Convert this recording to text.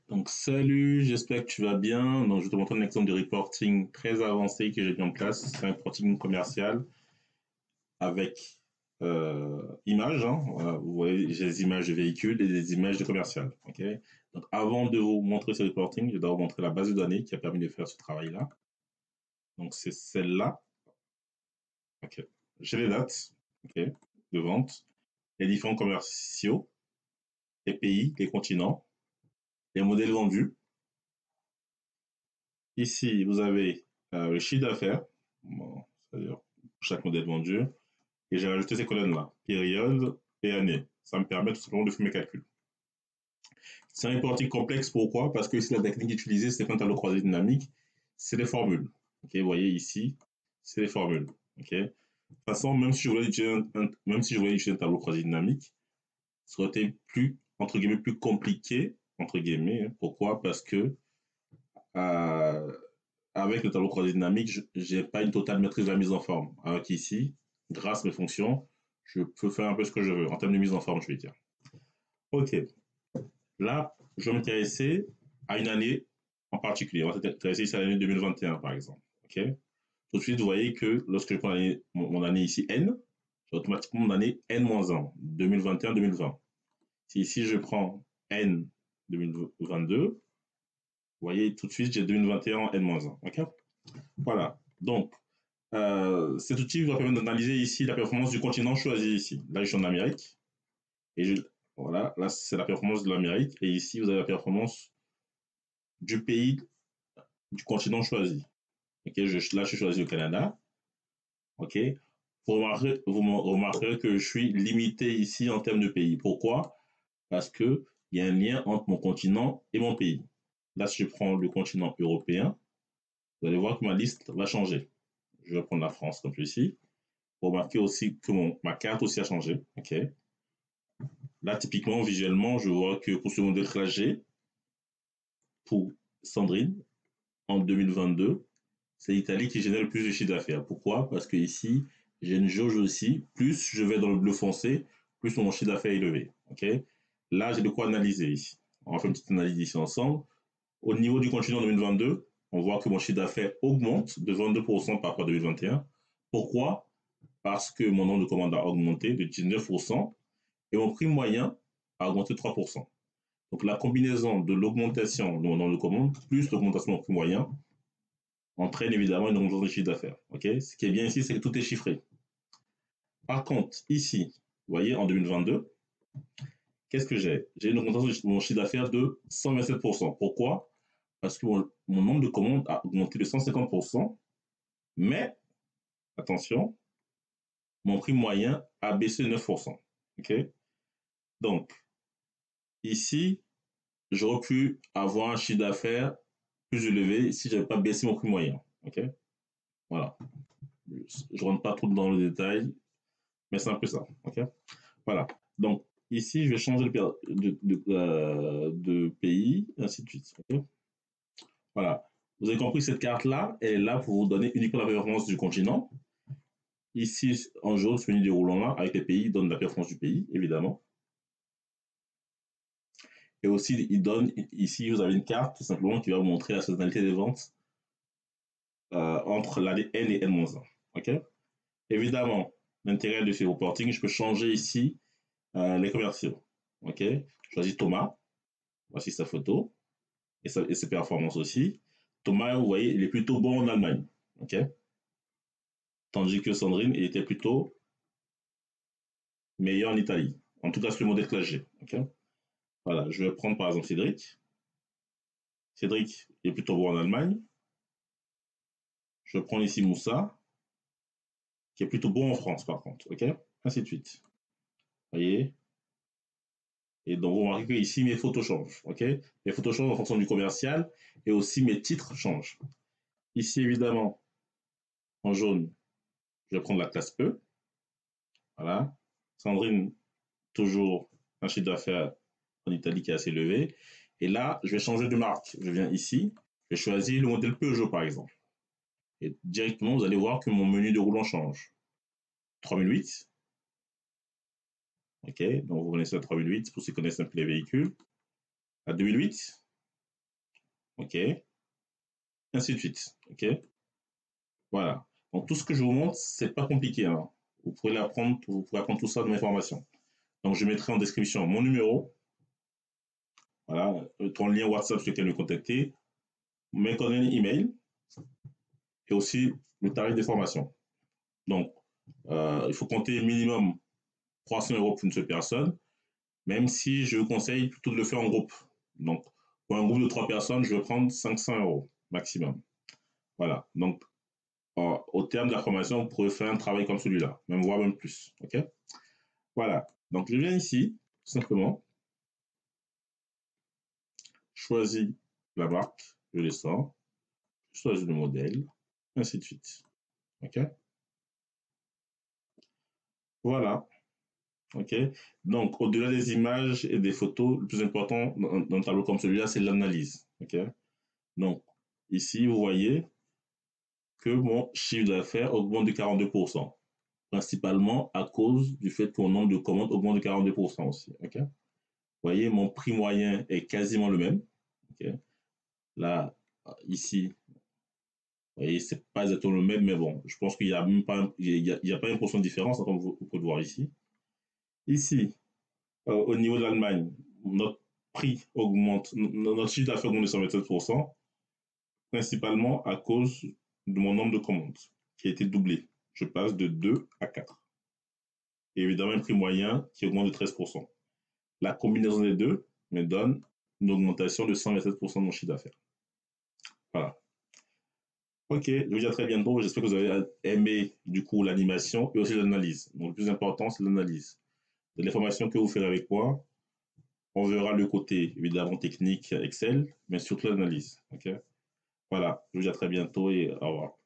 Donc, salut, j'espère que tu vas bien. Donc, je vais te montrer un exemple de reporting très avancé que j'ai mis en place. C'est un reporting commercial avec images. Hein. Voilà, vous voyez, j'ai des images de véhicules et des images de commercial. Okay. Donc, avant de vous montrer ce reporting, je dois vous montrer la base de données qui a permis de faire ce travail-là. Donc, c'est celle-là. Okay. J'ai les dates de vente, les différents commerciaux, les pays, les continents, les modèles vendus. Ici, vous avez le chiffre d'affaires, bon, c'est-à-dire chaque modèle vendu, et j'ai rajouté ces colonnes-là, période et année. Ça me permet tout simplement de faire mes calculs. C'est un reporting complexe, pourquoi? Parce que ici, la technique utilisée, c'est pas un tableau croisé dynamique, c'est des formules. Okay, vous voyez ici, c'est des formules. Okay. De toute façon, même si je voulais utiliser un tableau croisé dynamique, ça aurait été plus, entre guillemets, plus compliqué, entre guillemets. Pourquoi? Parce que avec le tableau croisé dynamique, je n'ai pas une totale maîtrise de la mise en forme. Alors qu'ici, grâce à mes fonctions, je peux faire un peu ce que je veux, en termes de mise en forme, je vais dire. OK. Là, je vais m'intéresser à une année en particulier. On va s'intéresser ici à l'année 2021, par exemple. OK. Tout de suite, vous voyez que lorsque je prends mon année ici, N, j'ai automatiquement mon année N-1, 2021-2020. Si ici, je prends N 2022, vous voyez, tout de suite, j'ai 2021 en N-1. OK. Voilà. Donc, cet outil va permettre d'analyser ici la performance du continent choisi ici. Là, je suis en Amérique. Et voilà, là, c'est la performance de l'Amérique. Et ici, vous avez la performance du pays, du continent choisi. Okay, là, je choisis le Canada. OK. Vous remarquerez que je suis limité ici en termes de pays. Pourquoi? Parce qu'il y a un lien entre mon continent et mon pays. Là, si je prends le continent européen, vous allez voir que ma liste va changer. Je vais prendre la France comme celui-ci. Vous remarquez aussi que ma carte aussi a changé. OK. Là, typiquement, visuellement, je vois que pour ce modèle trajet, pour Sandrine, en 2022, c'est l'Italie qui génère le plus de chiffre d'affaires. Pourquoi? Parce que ici, j'ai une jauge aussi. Plus je vais dans le bleu foncé, plus mon chiffre d'affaires est élevé. Okay. Là, j'ai de quoi analyser ici. On va faire une petite analyse ici ensemble. Au niveau du continent 2022, on voit que mon chiffre d'affaires augmente de 22% par rapport à 2021. Pourquoi? Parce que mon nombre de commandes a augmenté de 19% et mon prix moyen a augmenté de 3%. Donc la combinaison de l'augmentation de mon nombre de commandes plus l'augmentation de mon prix moyen entraîne évidemment une augmentation de chiffre d'affaires. Okay. Ce qui est bien ici, c'est que tout est chiffré. Par contre, ici, vous voyez, en 2022, qu'est-ce que j'ai? J'ai une augmentation de mon chiffre d'affaires de 127%. Pourquoi? Parce que mon nombre de commandes a augmenté de 150%, mais, attention, mon prix moyen a baissé de 9%. Okay. Donc, ici, j'aurais pu avoir un chiffre d'affaires plus élevé si je n'avais pas baissé mon prix moyen. Okay. Voilà. Je ne rentre pas trop dans le détail, mais c'est un peu ça. Okay. Voilà. Donc, ici, je vais changer de pays, ainsi de suite. Okay. Voilà. Vous avez compris, cette carte-là, elle est là pour vous donner uniquement la performance du continent. Ici, en jaune, ce menu déroulant là, avec les pays, donne la performance du pays, évidemment. Et aussi, il donne, ici, vous avez une carte, tout simplement, qui va vous montrer la saisonnalité des ventes entre l'année N et N-1. OK. Évidemment, l'intérêt de ce reporting, je peux changer ici les commerciaux. OK. Je choisis Thomas. Voici sa photo et ses performances aussi. Thomas, vous voyez, il est plutôt bon en Allemagne. OK. Tandis que Sandrine, il était plutôt meilleur en Italie. En tout cas, sur le modèle que j'ai. OK. Voilà. Je vais prendre par exemple Cédric. Cédric est plutôt bon en Allemagne. Je prends ici Moussa, qui est plutôt bon en France, par contre. OK. Ainsi de suite. Vous voyez. Et donc, vous remarquez que ici, mes photos changent. OK. Mes photos changent en fonction du commercial et aussi mes titres changent. Ici, évidemment, en jaune, je vais prendre la classe E. Voilà. Sandrine, toujours un chiffre d'affaires en Italie qui est assez élevé. Et là, je vais changer de marque. Je viens ici, je vais choisir le modèle Peugeot, par exemple. Et directement, vous allez voir que mon menu de roulant change. 3008. OK, donc vous connaissez la 3008 pour ceux qui connaissent un peu les véhicules. La 2008. OK? Ainsi de suite. OK? Voilà. Donc, tout ce que je vous montre, c'est pas compliqué. Hein. Vous pourrez l'apprendre, vous pourrez apprendre tout ça dans mes formations. Donc, je mettrai en description mon numéro, voilà, ton lien WhatsApp sur lequel me contacter, mes coordonnées email et aussi le tarif des formations. Donc, il faut compter minimum 300 euros pour une seule personne, même si je vous conseille plutôt de le faire en groupe. Donc, pour un groupe de 3 personnes, je vais prendre 500 euros maximum. Voilà. Donc, au terme de la formation, vous pourrez faire un travail comme celui-là, même voire même plus. OK? Voilà. Donc, je viens ici, tout simplement, choisis la marque, je descends, je choisis le modèle, ainsi de suite. OK? Voilà. OK? Donc, au-delà des images et des photos, le plus important dans un tableau comme celui-là, c'est l'analyse. OK? Donc, ici, vous voyez que mon chiffre d'affaires augmente de 42%, principalement à cause du fait que mon nombre de commandes augmente de 42% aussi. OK? Vous voyez, mon prix moyen est quasiment le même. OK? Là, ici, vous voyez, c'est pas exactement le même, mais bon, je pense qu'il n'y a même pas, il y a pas 1% de différence, comme vous pouvez le voir ici. Ici, au niveau de l'Allemagne, notre prix augmente, notre chiffre d'affaires augmente de 127%, principalement à cause de mon nombre de commandes, qui a été doublé. Je passe de 2 à 4. Et évidemment, un prix moyen qui augmente de 13%. La combinaison des deux me donne une augmentation de 127% de mon chiffre d'affaires. Voilà. Ok, je vous dis à très bientôt. J'espère que vous avez aimé du coup l'animation et aussi l'analyse. Donc le plus important, c'est l'analyse. De l'information que vous ferez avec moi, on verra le côté évidemment technique Excel, mais surtout l'analyse. Ok, voilà, je vous dis à très bientôt et au revoir.